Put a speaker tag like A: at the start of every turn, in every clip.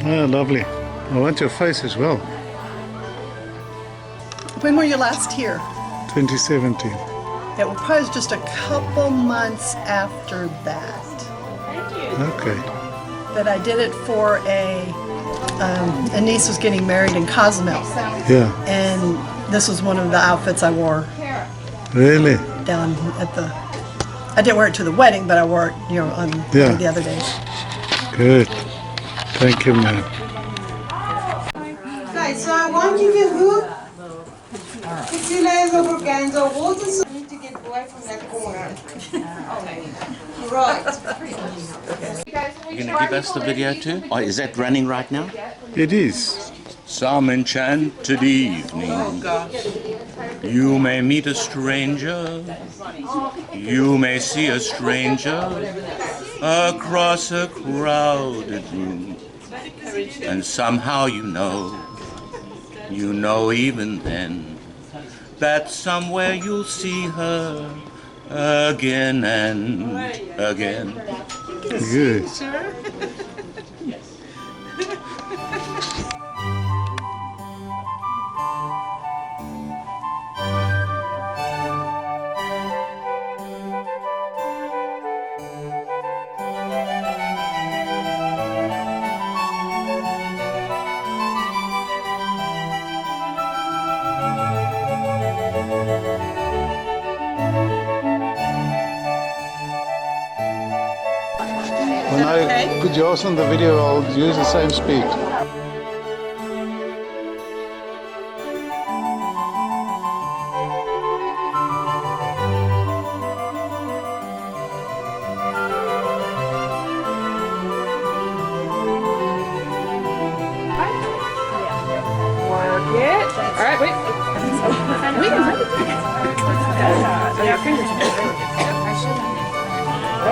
A: Oh, lovely. I want your face as well.
B: When were you last here?
A: 2017.
B: It was probably just a couple months after that.
A: Okay.
B: But I did it for a niece was getting married in Cozumel.
A: Yeah.
B: And this was one of the outfits I wore
A: Really?
B: down at the, I didn't wear it to the wedding, but I wore it, on
A: Yeah.
B: the other days.
A: Good. Thank you, ma'am.
C: Right, so I want you to hook 50 layers of organza, hold this. I need to get away from that corner. Right.
D: You're going to give us the video too? Oh, is that running right now?
A: It is.
D: Some enchanted evening, you may meet a stranger, you may see a stranger across a crowded room, and somehow you know even then, that somewhere you'll see her again and again.
A: Good. When I put yours on the video, I'll use the same speed.
E: All right, wait. We can your fingers.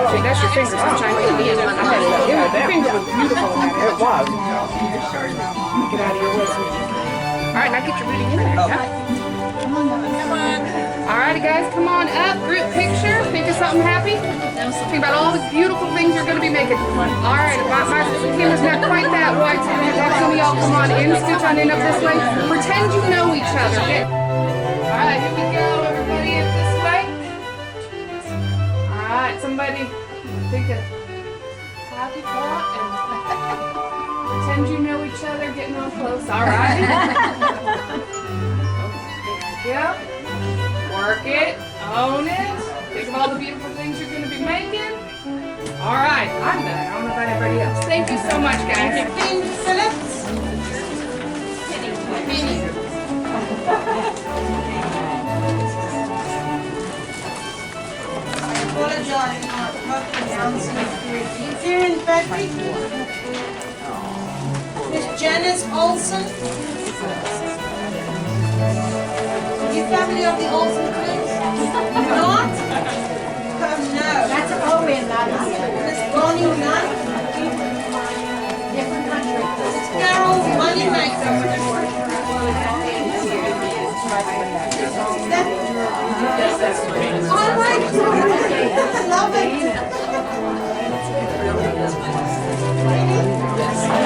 E: See, that's your fingers. I'm trying to get it in. I had it. Your fingers was beautiful. It was. Get out of your way. All right, now get your reading in there. Come on. All righty, guys, come on up. Group picture. Think of something happy. Think about all the beautiful things you're going to be making. All right, my camera's not quite that wide, so some of y'all come on in. Scooch on in up this way. Pretend you know each other. Okay? All right, here we go. Everybody up this way. All right, somebody think of happy thought and pretend you know each other, getting real close. All right. There we go. Work it. Own it. Think of all the beautiful things you're going to be making. All right, I'm done. I don't know about everybody else. Thank you so much, guys.
C: Phillips. I apologize for not pronouncing Karen Patrick. Miss Janice Olson. You family of the Olsen twins? Not? No.
F: That's an O-in, not a
C: Miss Bonnie Knight.
F: different country.
C: Miss Carol Moneymaker. I like it. I love it.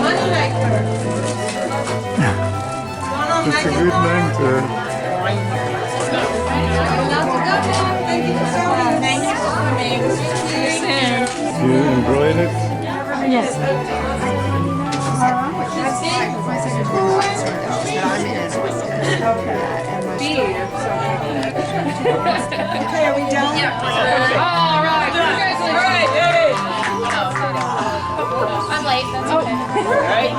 C: Moneymaker.
A: It's a good name to
C: Thank you for coming. Thank you for coming.
A: You embroidered?
F: Yes.
C: Okay, are we done?
E: All right. Congratulations.
G: I'm late, that's okay.
E: All right.